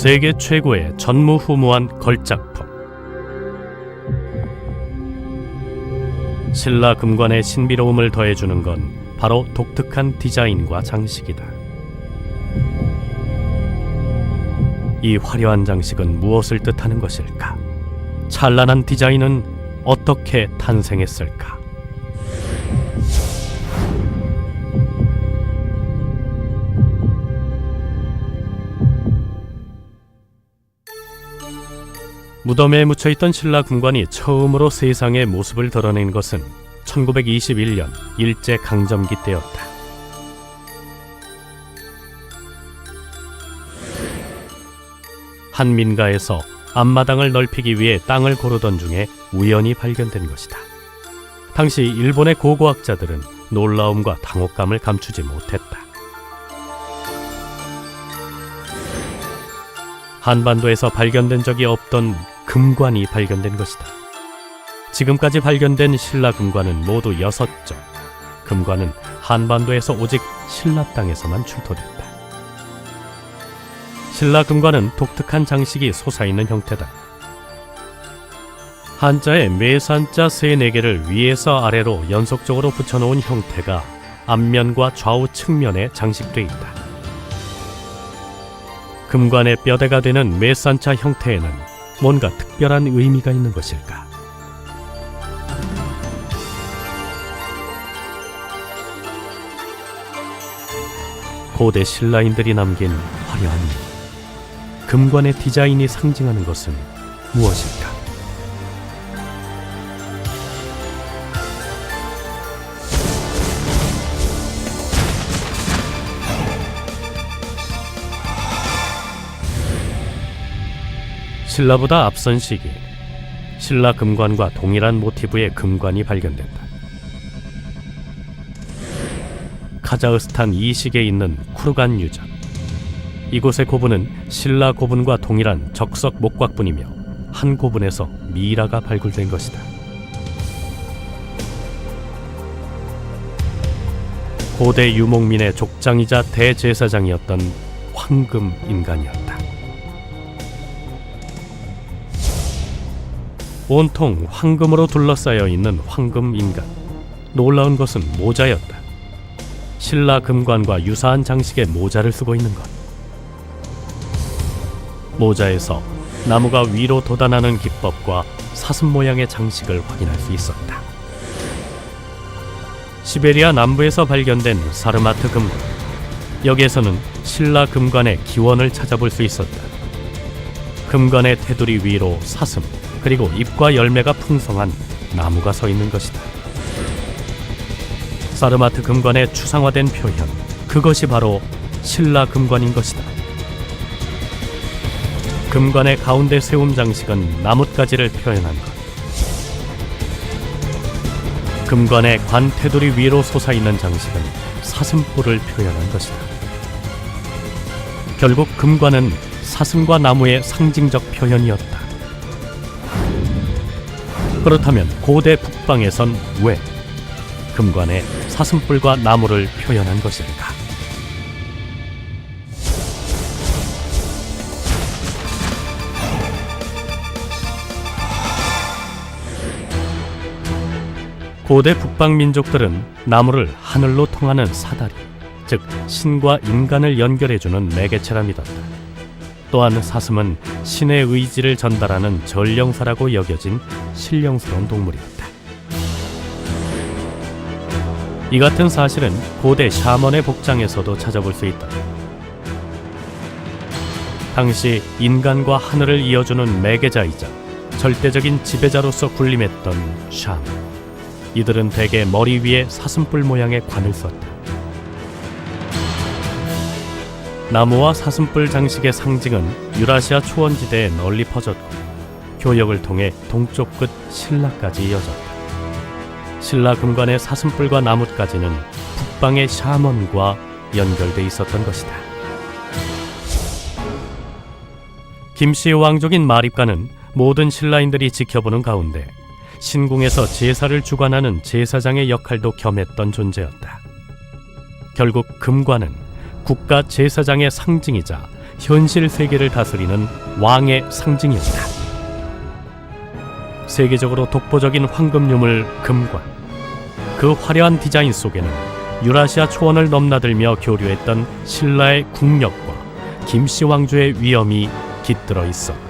세계 최고의 전무후무한 걸작품. 신라 금관의 신비로움을 더해주는 건 바로 독특한 디자인과 장식이다. 이 화려한 장식은 무엇을 뜻하는 것일까? 찬란한 디자인은 어떻게 탄생했을까? 무덤에 묻혀있던 신라 금관이 처음으로 세상의 모습을 드러낸 것은 1921년 일제강점기 때였다. 한 민가에서 앞마당을 넓히기 위해 땅을 고르던 중에 우연히 발견된 것이다. 당시 일본의 고고학자들은 놀라움과 당혹감을 감추지 못했다. 한반도에서 발견된 적이 없던 금관이 발견된 것이다. 지금까지 발견된 신라 금관은 모두 6점. 금관은 한반도에서 오직 신라 땅에서만 출토됐다. 신라 금관은 독특한 장식이 솟아있는 형태다. 한자에 매산자 3-4개를 위에서 아래로 연속적으로 붙여놓은 형태가 앞면과 좌우 측면에 장식돼 있다. 금관의 뼈대가 되는 매산자 형태에는 뭔가 특별한 의미가 있는 것일까? 고대 신라인들이 남긴 화려한 금관의 디자인이 상징하는 것은 무엇일까? 신라보다 앞선 시기, 신라 금관과 동일한 모티브의 금관이 발견된다. 카자흐스탄 이식에 있는 쿠르간 유적. 이곳의 고분은 신라 고분과 동일한 적석 목곽분이며 한 고분에서 미라가 발굴된 것이다. 고대 유목민의 족장이자 대제사장이었던 황금 인간이었다. 온통 황금으로 둘러싸여 있는 황금 인간. 놀라운 것은 모자였다. 신라 금관과 유사한 장식의 모자를 쓰고 있는 것. 모자에서 나무가 위로 돋아나는 기법과 사슴 모양의 장식을 확인할 수 있었다. 시베리아 남부에서 발견된 사르마트 금관. 여기에서는 신라 금관의 기원을 찾아볼 수 있었다. 금관의 테두리 위로 사슴, 그리고 잎과 열매가 풍성한 나무가 서 있는 것이다. 사르마트 금관의 추상화된 표현, 그것이 바로 신라 금관인 것이다. 금관의 가운데 세움 장식은 나뭇가지를 표현한 것. 금관의 관 테두리 위로 솟아있는 장식은 사슴뿔을 표현한 것이다. 결국 금관은 사슴과 나무의 상징적 표현이었다. 그렇다면 고대 북방에선 왜 금관에 사슴뿔과 나무를 표현한 것일까? 고대 북방 민족들은 나무를 하늘로 통하는 사다리, 즉 신과 인간을 연결해주는 매개체라 믿었다. 또한 사슴은 신의 의지를 전달하는 전령사라고 여겨진 신령스러운 동물이었다. 이 같은 사실은 고대 샤먼의 복장에서도 찾아볼 수 있다. 당시 인간과 하늘을 이어주는 매개자이자 절대적인 지배자로서 군림했던 샤먼. 이들은 대개 머리 위에 사슴뿔 모양의 관을 썼다. 나무와 사슴뿔 장식의 상징은 유라시아 초원지대에 널리 퍼졌고 교역을 통해 동쪽 끝 신라까지 이어졌다. 신라 금관의 사슴뿔과 나뭇가지는 북방의 샤먼과 연결돼 있었던 것이다. 김씨의 왕족인 마립가는 모든 신라인들이 지켜보는 가운데 신궁에서 제사를 주관하는 제사장의 역할도 겸했던 존재였다. 결국 금관은 국가 제사장의 상징이자 현실 세계를 다스리는 왕의 상징이었다. 세계적으로 독보적인 황금 유물 금관, 그 화려한 디자인 속에는 유라시아 초원을 넘나들며 교류했던 신라의 국력과 김씨 왕조의 위엄이 깃들어 있었다.